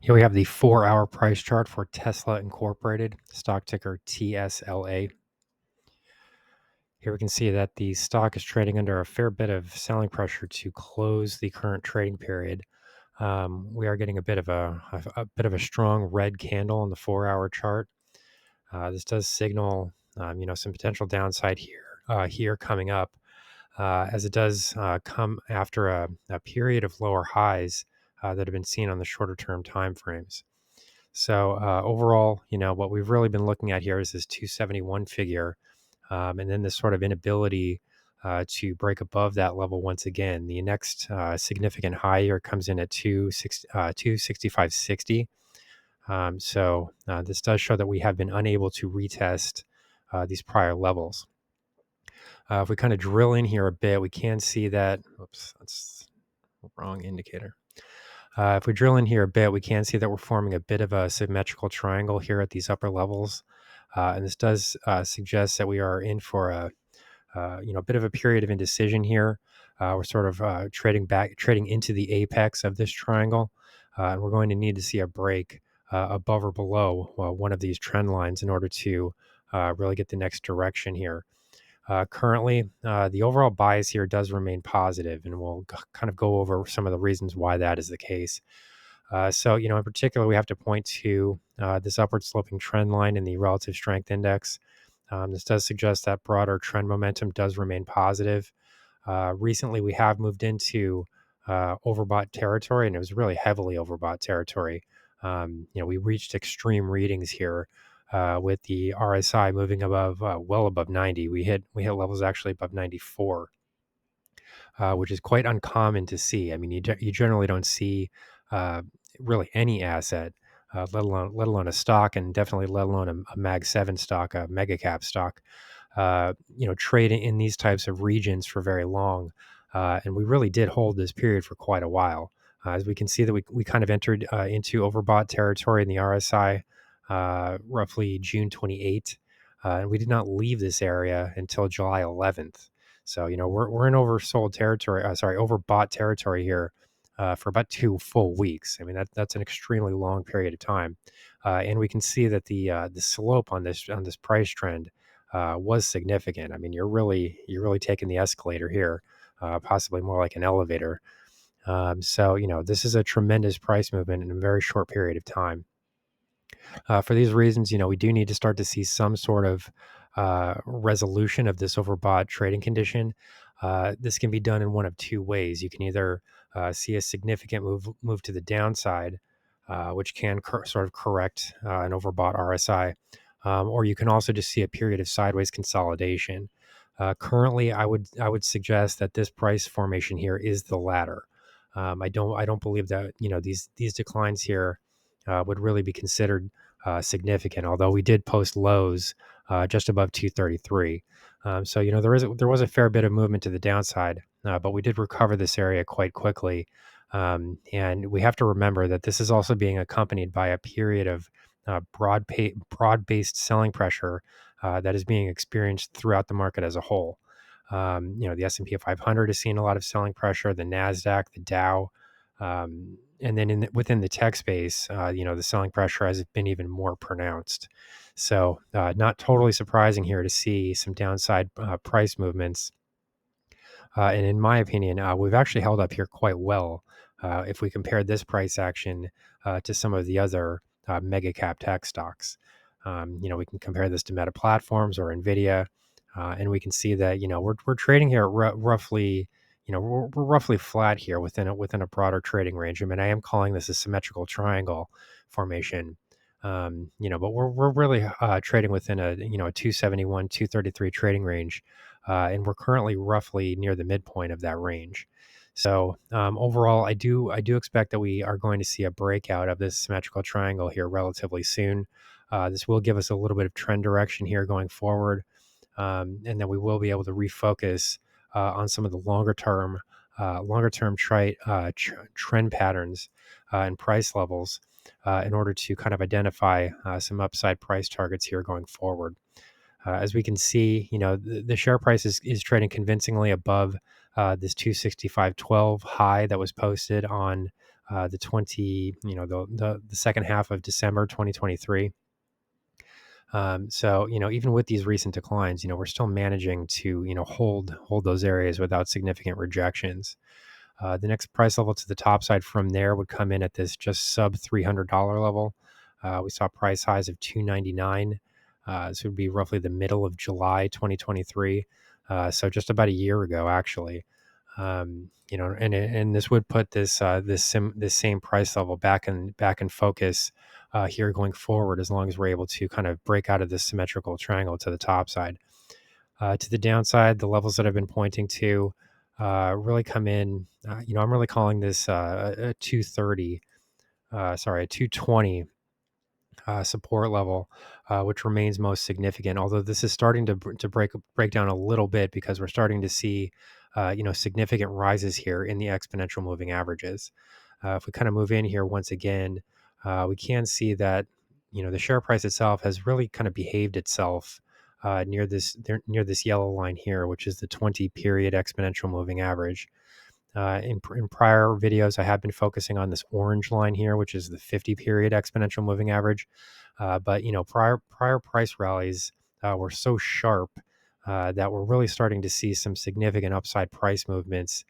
Here we have the 4-hour price chart for Tesla Incorporated, stock ticker TSLA. Here we can see that the stock is trading under a fair bit of selling pressure to close the current trading period. We are getting a bit of a strong red candle on the 4-hour chart. This does signal, some potential downside here coming up, as it does come after a period of lower highs that have been seen on the shorter term time frames. So overall, what we've really been looking at here is this 271 figure, and then this sort of inability to break above that level once again. The next significant high here comes in at 265.60. So this does show that we have been unable to retest these prior levels. If we kind of drill in here a bit, we can see that, oops, that's the wrong indicator. If we drill in here a bit, we can see that we're forming a bit of a symmetrical triangle here at these upper levels. And this does suggest that we are in for a bit of a period of indecision here. We're sort of trading into the apex of this triangle. And we're going to need to see a break above or below one of these trend lines in order to really get the next direction here. Currently, the overall bias here does remain positive, and we'll kind of go over some of the reasons why that is the case. So, in particular, we have to point to this upward sloping trend line in the relative strength index. This does suggest that broader trend momentum does remain positive. Recently, we have moved into overbought territory, and it was really heavily overbought territory. We reached extreme readings here with the RSI moving well above 90. We hit levels actually above 94, which is quite uncommon to see. I mean, you generally don't see really any asset, let alone a stock, and definitely let alone a Mag 7 stock, a mega cap stock, trade in these types of regions for very long. And we really did hold this period for quite a while. As we can see that we kind of entered into overbought territory in the RSI roughly June 28th. And we did not leave this area until July 11th. So, we're in oversold territory, overbought territory here for about 2 full weeks. I mean, that's an extremely long period of time. And we can see that the slope on this price trend was significant. I mean, you're really taking the escalator here, possibly more like an elevator. So, this is a tremendous price movement in a very short period of time. For these reasons, we do need to start to see some sort of resolution of this overbought trading condition. This can be done in one of two ways. You can either see a significant move to the downside, which can sort of correct an overbought RSI, or you can also just see a period of sideways consolidation. Currently, I would suggest that this price formation here is the latter. I don't believe that these declines here would really be considered significant. Although we did post lows just above 233, so there was a fair bit of movement to the downside, but we did recover this area quite quickly. And we have to remember that this is also being accompanied by a period of broad-based selling pressure that is being experienced throughout the market as a whole. The S&P 500 has seen a lot of selling pressure, the NASDAQ, the Dow, and then within the tech space, the selling pressure has been even more pronounced. So not totally surprising here to see some downside price movements. And in my opinion, we've actually held up here quite well if we compare this price action to some of the other mega cap tech stocks. We can compare this to Meta Platforms or Nvidia, and we can see that we're trading here roughly. We're roughly flat here within a broader trading range. I mean, I am calling this a symmetrical triangle formation. But we're really trading within a 271, 233 trading range, and we're currently roughly near the midpoint of that range. So overall, I do expect that we are going to see a breakout of this symmetrical triangle here relatively soon. This will give us a little bit of trend direction here going forward, and then we will be able to refocus on some of the longer term trend patterns and price levels in order to kind of identify some upside price targets here going forward. As we can see, the share price is trading convincingly above this 265.12 high that was posted on the 20, the second half of December 2023. So, even with these recent declines, we're still managing to, hold those areas without significant rejections. The next price level to the top side from there would come in at this just sub $300 level. We saw price highs of 299. So it would be roughly the middle of July 2023. So just about a year ago, actually. And this would put this same price level back in focus here going forward, as long as we're able to kind of break out of this symmetrical triangle to the top side. To the downside, the levels that I've been pointing to really come in. I'm really calling this a 230, a 220 support level, which remains most significant. Although this is starting to break down a little bit, because we're starting to see, significant rises here in the exponential moving averages. If we kind of move in here once again, we can see that the share price itself has really kind of behaved itself near this yellow line here, which is the 20-period exponential moving average. In prior videos, I have been focusing on this orange line here, which is the 50-period exponential moving average. But prior price rallies were so sharp that we're really starting to see some significant upside price movements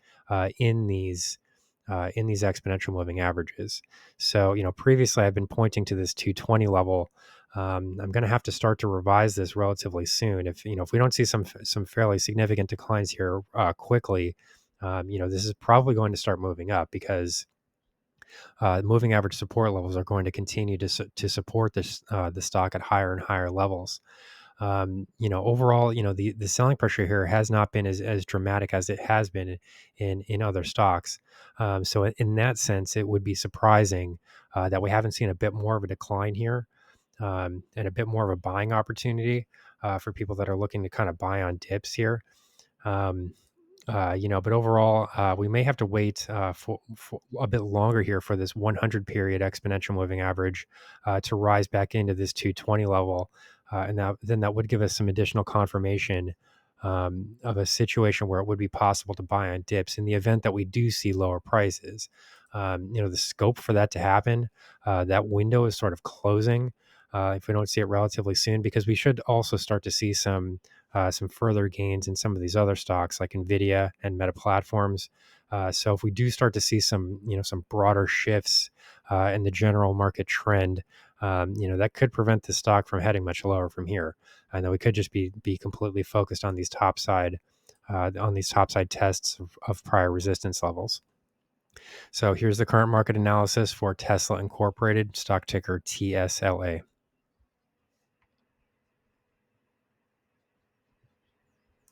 in these exponential moving averages. So previously I've been pointing to this 220 level. I'm going to have to start to revise this relatively soon. If we don't see some fairly significant declines here quickly, this is probably going to start moving up, because moving average support levels are going to continue to support the stock at higher and higher levels. Overall, the selling pressure here has not been as dramatic as it has been in other stocks. So in that sense, it would be surprising that we haven't seen a bit more of a decline here, and a bit more of a buying opportunity for people that are looking to kind of buy on dips here. Um, but overall, we may have to wait for a bit longer here for this 100 period exponential moving average to rise back into this 220 level. And then that would give us some additional confirmation of a situation where it would be possible to buy on dips in the event that we do see lower prices. The scope for that to happen, that window is sort of closing if we don't see it relatively soon, because we should also start to see some further gains in some of these other stocks like Nvidia and Meta Platforms. So if we do start to see some broader shifts in the general market trend, that could prevent the stock from heading much lower from here. And then we could just be completely focused on these topside tests of prior resistance levels. So here's the current market analysis for Tesla Incorporated, stock ticker TSLA.